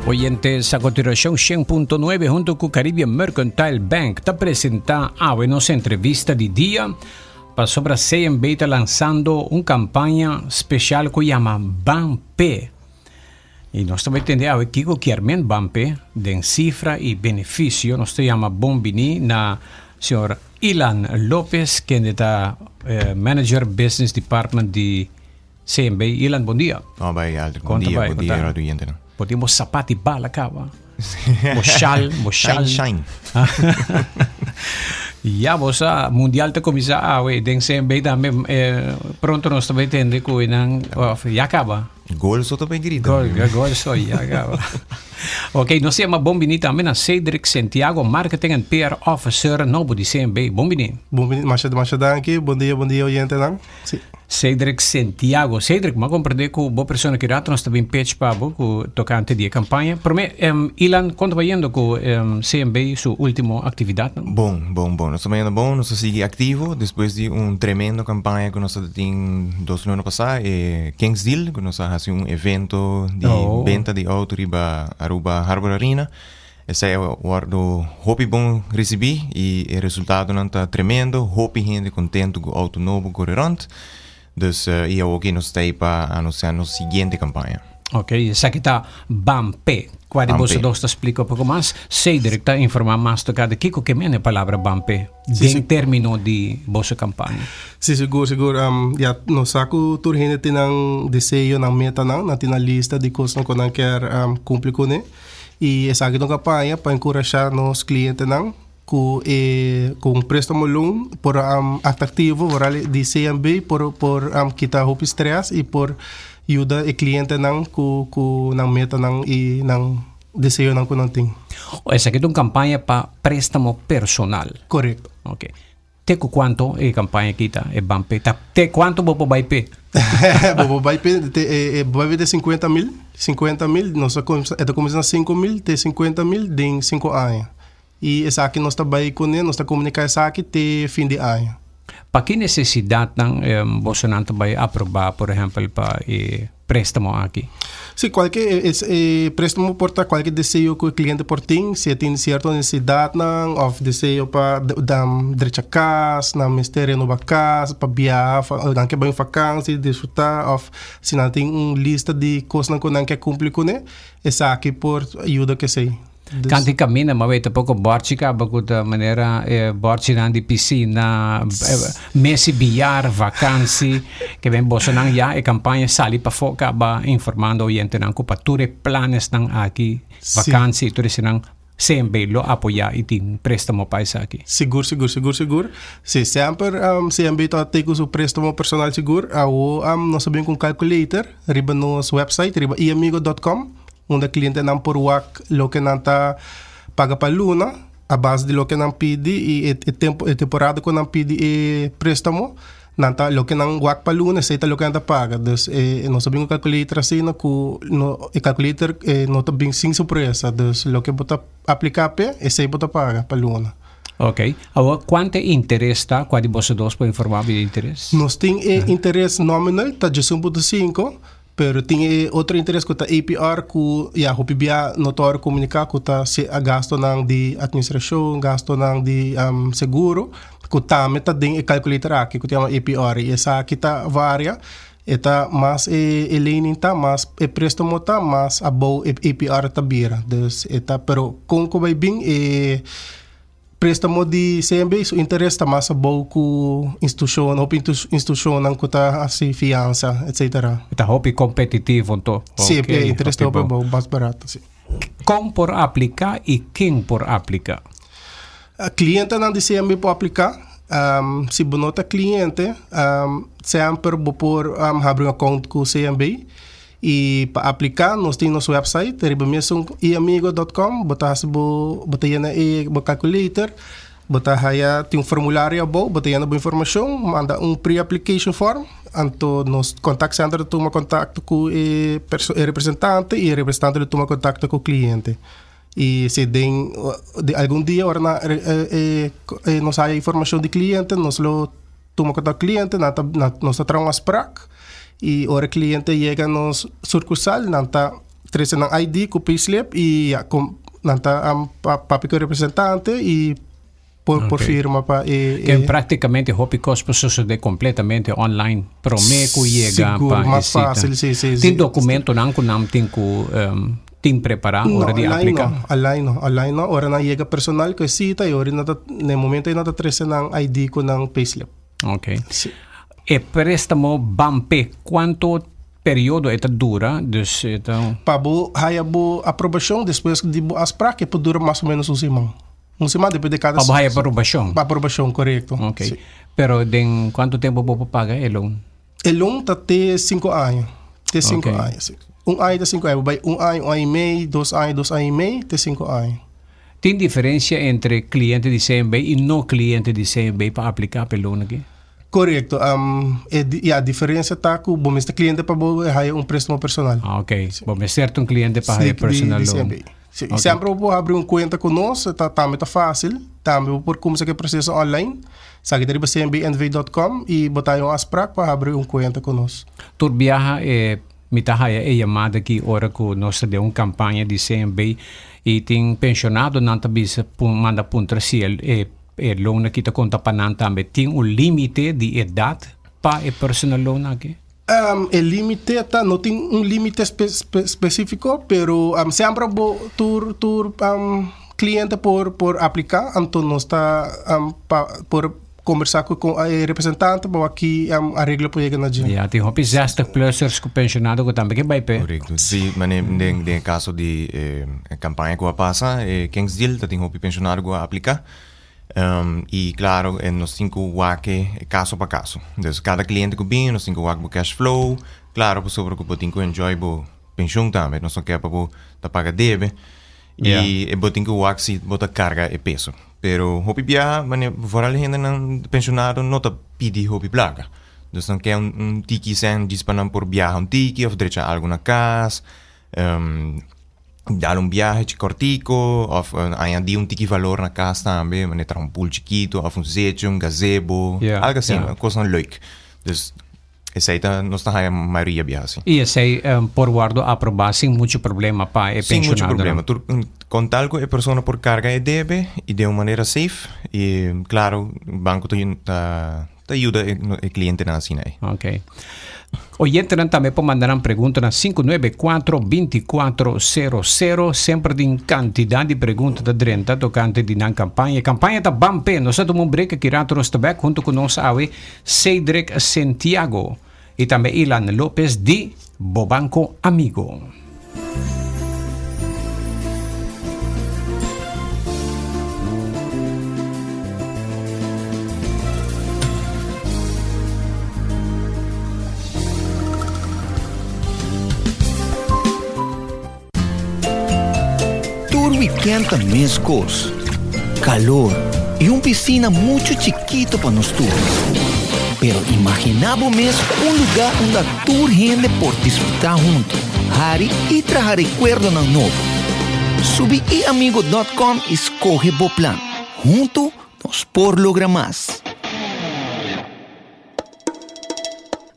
Oyentes, a continuación 100.9 junto con Caribbean Mercantile Bank te presenta a nuestra entrevista de día para sobre CMB está lanzando una campaña especial que llama BAMPE. Y nos estamos entendiendo aquí que realmente BAMPE de cifra y beneficio nos llama Bombini na señor Ilan López, que es Manager Business Department de CMB. Ilan, buen día. Oh, bem, Aldo. Bom dia, Radio Oyente. Podemos sapato e bala cá, mochal. Shine. Ya, você mundial te começa a den CMB também pronto nós também tende que já acaba. Gol só também querido. Gol só já acaba. Ok, nós temos bombini também na Cedric Santiago, Marketing and PR Officer novo de CMB. Bombini. Bombini, danke. Bom dia, oyente lang. Sim. Cedric Santiago. Cedric, mas compreender que boa pessoa que rato nós também pitch para o tocante de campanha. Por mim, Ilan, quando vai indo com CMB sua última atividade? Bom. Nós estamos indo bom, nós seguimos ativo depois de tremendo campanha que nós temos 2 anos passados, Kingsdale, que nós fazemos evento de venda de auto riba Aruba Harbor Arena. Esse é o hope bom receber e o resultado não está tremendo. Hope gente contente com o auto novo correrante. Dus e aqui nós estamos para anunciar a seguinte campanha. Ok, essa aqui está BAMPE. Quando você nos explica um pouco mais, Cedric está informando mais do que o que é a palavra BAMPE em termos de vossa campanha. Sim, seguro. Já nós saco tur gente tem desejo na meta na tem lista de coisas que não quer cumprir com né. E essa aqui é uma campanha para encorajar os clientes com préstamo loan por atrativo de CMB por quitar o estresse e por ajudar o cliente com na meta e não desejo que não tem. Essa aqui é uma campanha para préstamo personal. Correto. Ok. Te quanto é a campanha aqui é BAMPE? Te quanto vou para BAMPE? Vai de 50 mil. Nós começamos 5 mil, de 50 mil em 5 anos. E essa aqui nós estamos com ele, nós estamos comunicando essa aqui até fim de ano. Para que necessidade você não vai aprovar, por exemplo, para préstamo aqui? Sim, qualquer préstamo porta qualquer desejo que o cliente tem, se tem certa necessidade ou desejo para dar direito a casa, na mistério nova casa, para viajar, não quer bem vacância, desfrutar, ou se não tem lista de coisas que não quer cumprir com ele, essa aqui por ajuda que sei. Quando caminha, mas vai pouco borchica, de maneira borchina de piscina, mesi biar, vacância, que vem bolsonaro já e campanha sali para focar, informando o gente não para tudo planos não aqui, vacância, tudo isso não sempre lo apoiar e tem préstamo para isso aqui. Seguro. Se sempre CMB está tendo o préstamo personal seguro, nós sabemos com calculator, riba no website, riba iamigo.com. Onde cliente não por lo que não está paga para luna a base de lo que não pede e temporada que não pede préstamo não tá lo que não wak para luna aceita lo que não paga. Então nós sabemos calculator assim no calculator não está bem sem surpresa. Então lo que bota aplicar esse bota paga para luna. Ok. Agora, quanto interesse está? Qual você dois para informar de interesse? Nós temos interesse nominal, está de 1.5. Pero tem outro interesse que está APR que o PBA notório comunicar que está gasto de administração, gasto de seguro, que também está dentro calculator aqui que chama APR e essa aqui está varia, está mais lane está mais préstamo está mais above APR está bira, dus está pero com que vai bem préstamo de CMB, o interesse está mais bom com instituição, ou instituição não custa assim fiança, etc. Está hobby competitivo então. Sim, o interesse é bom, mais barato, sim. Como por aplicar e quem por aplicar? A cliente não de CMB pode aplicar. Se bonota cliente, sempre por abrir uma conta com CMB. E para aplicar, nós temos nosso website, iamigo.com, botar na calculator, Bota haya tem formulário abo, bota yan na informação, manda pre-application form, anto nos contact center toma contato com o representante e o representante toma contato com o cliente. E se de algum dia ora nos haya informação de cliente, nos lo toma contato com o cliente, nos traga um SPRAC e ora cliente chega nos sucursal, nanta trece ng ID com payslip e nanta papi com representante e por firma pa que praticamente hopi cospo sucede completamente online promeco chega pa mais fácil sim tem documento não com não tem com tem preparado hora de aplicar online no ora na chega personal que cita e ora no momento ainda trece ng ID com ng payslip. Ok. Sim. E préstamo BAMPE quanto período esta dura? Então para haya aprovação depois de asprar que dura mais ou menos semana. Semana depende de cada... Para aprovação? Para aprovação, correto. Ok. Sí. Pero de quanto tempo você paga o loan? O loan está até 5 anos. Até 5 anos, sim. Um ano de 5 anos. Vai um ano e meio, 2 anos e meio, até 5 anos. Tem diferença entre cliente de CMB e não cliente de CMB para aplicar para o loan aqui? Correto. A diferença está que o cliente para o préstamo personal. Ok. Bom, é certo cliente para o personal loan. Okay. Sempre vou abrir conta conosco, também está fácil. Também por como se processo online. Sabe que deriva cmbnv.com e botar um ASPRAC para abrir conta conosco. Tu viaja mitahaya chamada que ora que nós de uma campanha de CMB e tem pensionado não tá bisa manda puntra se loan que tá conta para não também tem limite de idade para o personal loan aqui. O limite não tem limite específico, pero sempre tur cliente por aplicar, então nós está por conversar com o representante para aqui a regra para chegar na gente. Ja, tem hopis 60 plusers com pensionado que também que vai pe. Correto. Sim, mas no caso de campanha que vai passar, Kingsdale tem hopis pensionado que vai aplicar. E claro, nós temos que caso para caso. Então, cada cliente que vem, nós temos que cash flow. Claro, por sobre que temos que enjoy a pensão também. Nós só quer para pagar deve. E temos que se botar carga e peso. Pero hopi bia, mas fora a gente não pensionado não tá pedi hopi plaga. Então, não quer tiki sem disponível por viajar tiki ou deixar algo na casa. Dar viaje cortico, of añadir tiki valor na casa também, mas tra pool chiquito, of zeetje, gazebo, algo assim, coisa leuk. Dus essa aí nós está a maioria viaja. E essa aí por guardo aprovar sem muito problema para é pensionado. Sem muito problema. Com tal que a pessoa por carga e debe e de uma maneira safe e claro, o banco te ajuda o cliente na assina. Ok. Oyente também pode mandar uma pergunta na 594-2400, sempre tem quantidade de perguntas da Drenta tocante de na campanha. Campanha da BAMPE, nós temos um break aqui rato nos tabek junto com nós awe Cedric Santiago e também Ilan Lopez de Bobanco Amigo. Weekend mes gols, calor y una piscina mucho chiquito para nosotros. Pero imaginamos lugar donde toda gente por disfrutar juntos, Harry y traer recuerdo ng novo. Subi iamigo.com y escoge bo plan. Juntos nos por lograr más.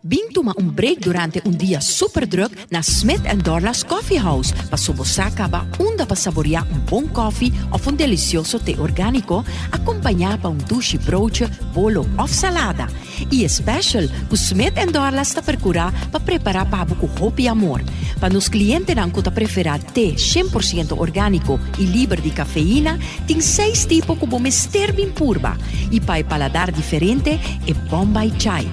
Vim toma break durante dia super druk na Smith & Dorla's Coffee House para subosacaba onda para saborear bom coffee of delicioso té orgánico acompanhado pa douche broodje, bolo of salada. E special, o Smith & Dorla's ta percura para preparar para com hopi amor. Para nos clientes não que preferar té 100% orgánico e livre de cafeína, tem 6 tipos como mister bem purba. E para paladar diferente, é Bombay Chai,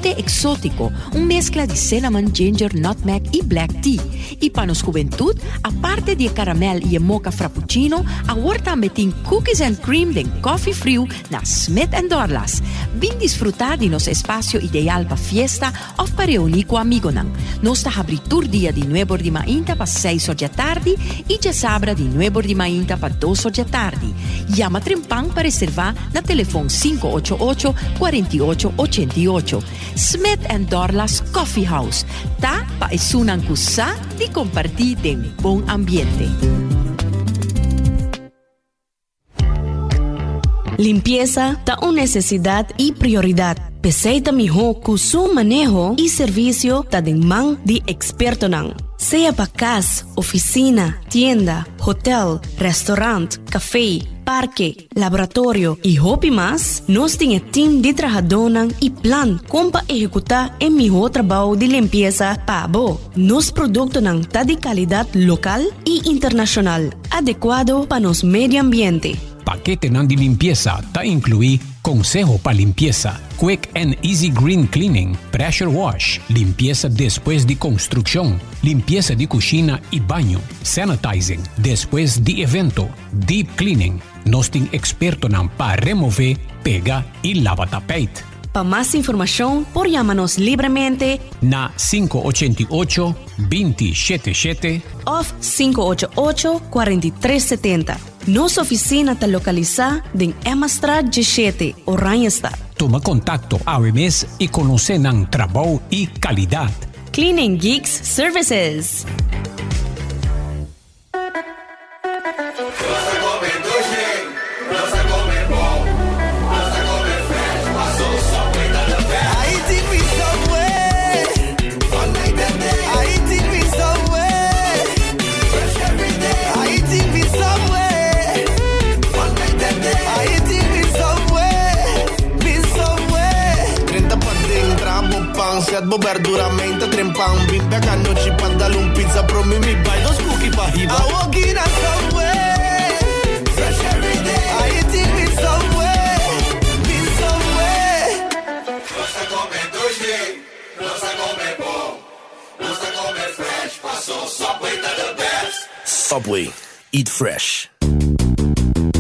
té exótico, mescla de cinnamon, ginger, nutmeg e black tea. E para nos juventud, aparte de caramel e mocha frappuccino, agora também tem cookies and cream de coffee frio na Smith & Dorla's. Vim desfrutar de nosso espaço ideal para fiesta ou para reunir com amigo. Nós está abrindo dia de 9h30 para 6h da tarde e de sábado de 9h30 para 2h da tarde. Llama Trempang para reservar na telefone 588-4888. Smith & Dorlas Coffee House. Tá para isunang kusa de compartir em bom ambiente. Limpieza está una necesidad y prioridad. Peseita mijo que su manejo y servicio está en man de experto nang. Sea para casa, oficina, tienda, hotel, restaurante, café, parque, laboratorio y hobby más, nos tiene team de trabajadores y plan como para ejecutar el mejor trabajo de limpieza para vos. Nos productos está de calidad local y internacional, adecuado para nos medio ambiente. Paquete de limpieza está incluido consejo para limpieza, quick and easy green cleaning, pressure wash, limpieza después de construcción, limpieza de cocina y baño, sanitizing después de evento, deep cleaning. Nos tiene experto para remover, pega y lava tapete. Para más información, por llámanos libremente na 588-277 o 588-4370. Nuestra oficina está localizada en Emmastraat 17, Oranjestad. Toma contacto ahora mes y conoce el trabajo y calidad. Cleaning Geeks Services. Siat bo verduramente trempang bimbe canno ci pandalun pizza pro mi buy those cookie pa hiba I walk in a subway fresh every day I eat me somewhere Rosa come doji Rosa come bon Rosa come fresh paso Subway to the best Subway eat fresh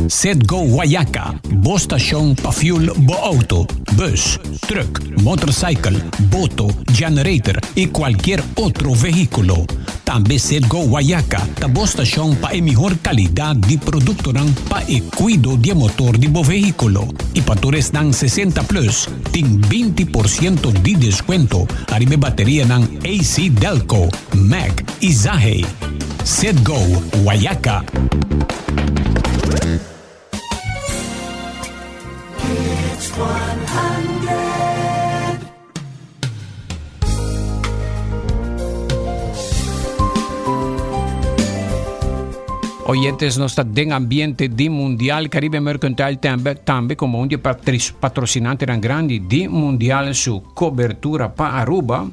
Setgo Guayaca, bo station pa fuel bo auto, bus, truck, motorcycle, boto, generator y cualquier otro vehículo. También Setgo Guayaca, ta bo station pa e mejor calidad de producto pa e cuido de motor de bo vehículo. Y pa tores dan 60 plus, tin 20% de descuento. Arriba batería nan AC Delco, Mac y Zahe. Setgo Guayaca. Oyentes, no está en ambiente de Mundial Caribe Mercantile también como un patrocinante tan grande de Mundial su cobertura para Aruba.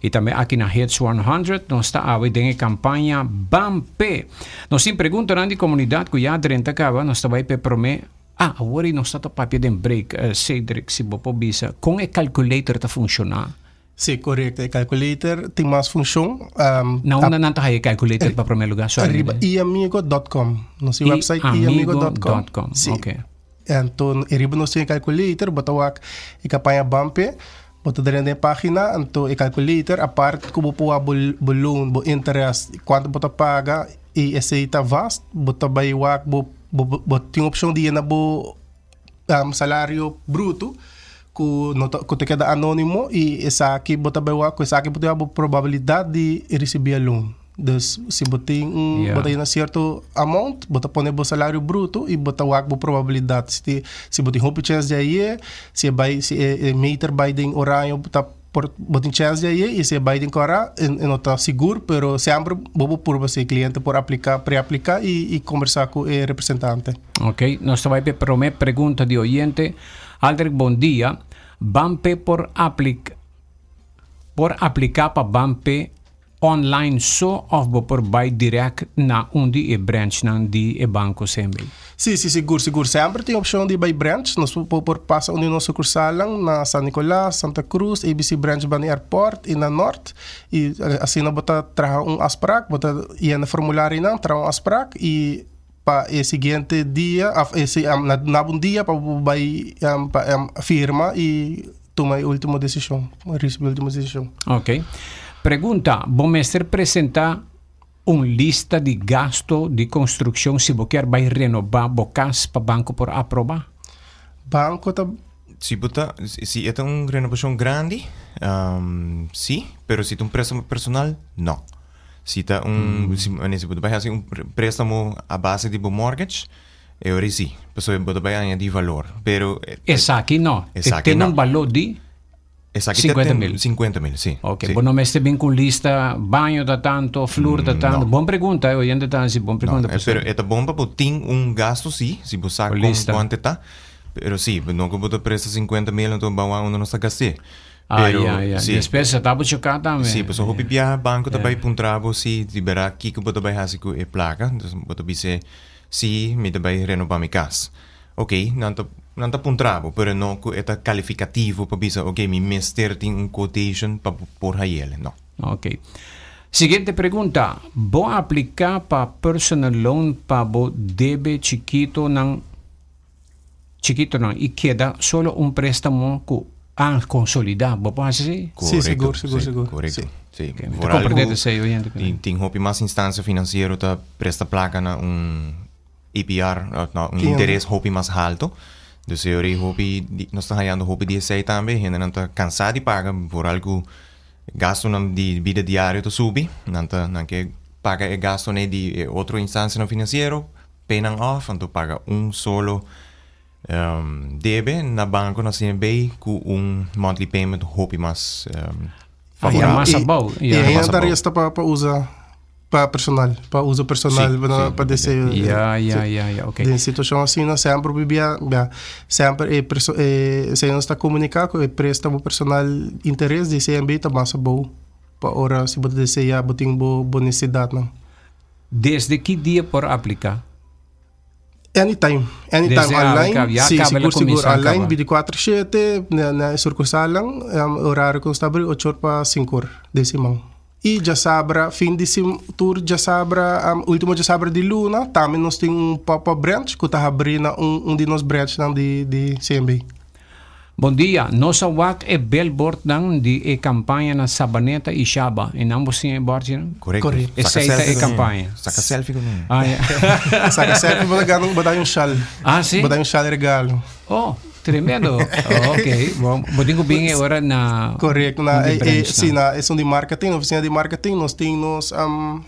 Y también aquí en Hits 100 nos está habiendo campaña BAMPE. Nos sin preguntan de comunidad que ya adrenta acaba, nos está para prometer. Agora não está papel de break, Cedric, se você bisa, com o calculator está funcionando? Sim, correto. O calculator tem mais função. Não está aí o calculator para primeiro lugar? Arriba, iamigo.com. Nosso website, iamigo.com. Sim. Ok. Então, arriba nós temos o calculator, botamos a campanha BAMPE, botamos na página, então o calculator, a parte que você pode balloon, o interesse, quanto você paga, e esse está vasto, você vai tem opção de ir na salário bruto que te queda anônimo e essa aqui bota a probabilidade de receber a loan. Então, se você bota na certo amount, bota põe o salário bruto e bota a probabilidade. Se você tem uma chance de aí, se meter vai em horário, botin chance aí e se vai em cora não está seguro, pero sempre bobo por você cliente por aplicar, pré-aplicar e conversar com o representante. Ok, nós vai para uma pergunta de oyente. Aldrich, bom dia. BAMPE por aplicar para BAMPE online só ou por vai direct na onde é branch na de banco sempre? Sim, seguro. Sempre tem a opção de by branch. Nós podemos passar onde nós cursalang na San Nicolas, Santa Cruz, ABC Branch Bani Airport e na Norte. E assim nós bota traga asprak, bota na formulário não traga asprak e para o seguinte dia, na bom dia para vai firma e tomar a última decisão, receber a última decisão. Ok. Pergunta, bom mestre apresentar lista de gasto de construção se você vai renovar bocas para banco por aprovar? Banco tá Si é uma renovação grande, sim, pero se é um préstamo personal, não. Se tá se você vai fazer préstamo a base de mortgage, eu sim, pessoa vai añadir valor, pero essa aqui não. Tem um valor de 50 mil. 50 mil, sim. Ok, sim. Bom, não estou bem com lista, banho da tanto, flor da tanto. Boa pergunta, eu ainda tá assim, boa pergunta. Pero é bom para ter gasto, sim, se você sabe quanto está. Pero sí, no como te presta 50 mil, então uno não está gastando. Pero, sí. Despesa está por chocar também. Sí, pues hopi biya banco também puntrabo si libera aqui que boto vai hasi ko e placa, então boto bise si me também renovar mi casa. Ok, não tá puntrabo, pero não ko eta qualificativo para bisa, ok, mi mester tem quotation para por ele, não. Ok. Seguinte pergunta, vou aplicar para personal loan para bo debe chiquito não e queda solo préstamo consolidado. ¿Vos podés así? Sí, seguro. Correcto. Sí. Okay. Por algo, tem mais instância financeira que presta placa na APR, interesse mais alto. Dus eu nós estamos ganhando hopi 16 também, gente não está cansado de pagar por algo gasto de vida diária to subi, não que paga e gasto de outra instância financeira, paying off, então paga solo debe na banco na CNB com monthly payment hopi mais favorável. Mais bom. E ainda resta para usar para personal, para uso personal, para descer. Ok. Em situação assim, nós sempre sempre se nós está comunicar com préstamo personal interesse de CNB está mais bom para hora se você desejar botar boa necessidade não. Desde que dia por aplicar? Anytime online. Seguro online, 24/7, na sucursal lang, horário que está abrindo 8 para 5 desse mão. E já sabra, fim desse tour, já sabra, último já sabra de luna, também nós temos pop-up branch, que está abrindo de nos branch de CNB. Bom dia, nossa WAC é billboard de campanha na Sabaneta e Xaba. E não você é board, não? Correto. Essa é a campanha. Saca selfie com ele. Saca selfie, vou dar chal. Sim? Vou dar chal regalo. Oh, tremendo. Ok. Bom, tenho bem agora na... Correto. Sim, na oficina de marketing, nós temos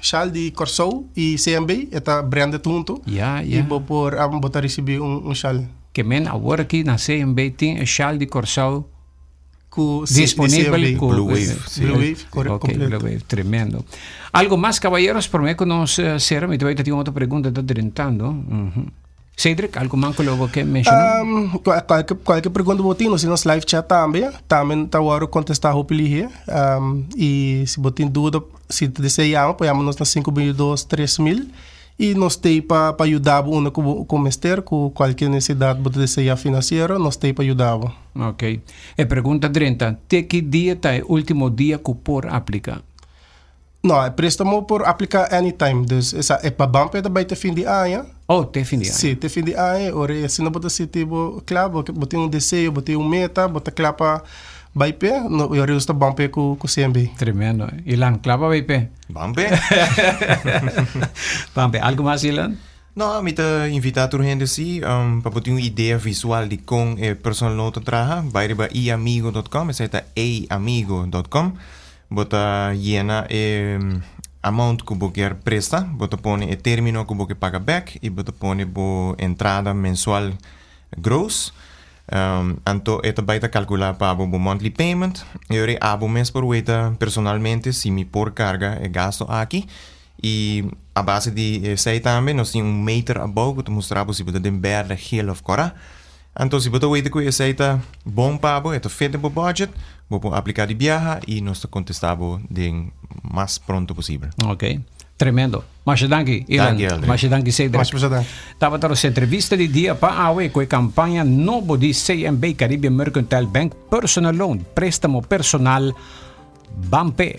chal de Corso e CMB, é brand tunto. E vou botar receber chal. Que agora aqui na CMB tem a chal de Corsal disponível com Blue Wave. Blue Wave, correto. Blue Wave, tremendo. Algo mais, caballeros, por mim que nós será, eu tenho outra pergunta da tentando. Cedric, algo mais que eu quero mencionar? Qualquer pergunta botinho, se nós live chat também tá agora contestar o peli e se botin dúvida, se desejar, podemos nós na 5.200-3.000. E nós temos para ajudar com mestre, com qualquer necessidade de desejar financeira, nós temos para ajudar. Ok. E pergunta 30, até que dia está o último dia que por aplicar? Não, é préstamo por aplicar anytime. Dus é para banco também até fim de ano. Oh, até fim de ano. Sim, até fim de ano. Ora, se não botar tipo, claro, botar desejo, botar meta, botar claro para BIP, eu estou banco com CMB. Tremendo. Ilan, claro para BIP? Banco. Banco. Algo mais, Ilan? Não, me tá invitar a gente assim, para ter uma ideia visual de como é personal nota trabalha, vai para iamigo.com, essa é iamigo.com. Bota llena amount que você quer prestar, bota põe o término que você paga back e bota põe a entrada mensual gross. Então, esta vai calcular para o monthly payment. Eu abo mês por weita personalmente se me por carga e gasto aqui. E a base de sei também, nós temos meter above que mostrava se você tem berda heel of cora. Então, se você weita que esse é bom pago, é feito para budget, vou aplicar de viaja e nós contestamos de mais pronto possível. Ok. Tremendo. Mas danke, Ilan. Mas danke, Cedric. Estava a essa entrevista de dia para a com a campanha novo de CMB Caribbean Mercantile Bank Personal Loan, préstamo personal BAMPE.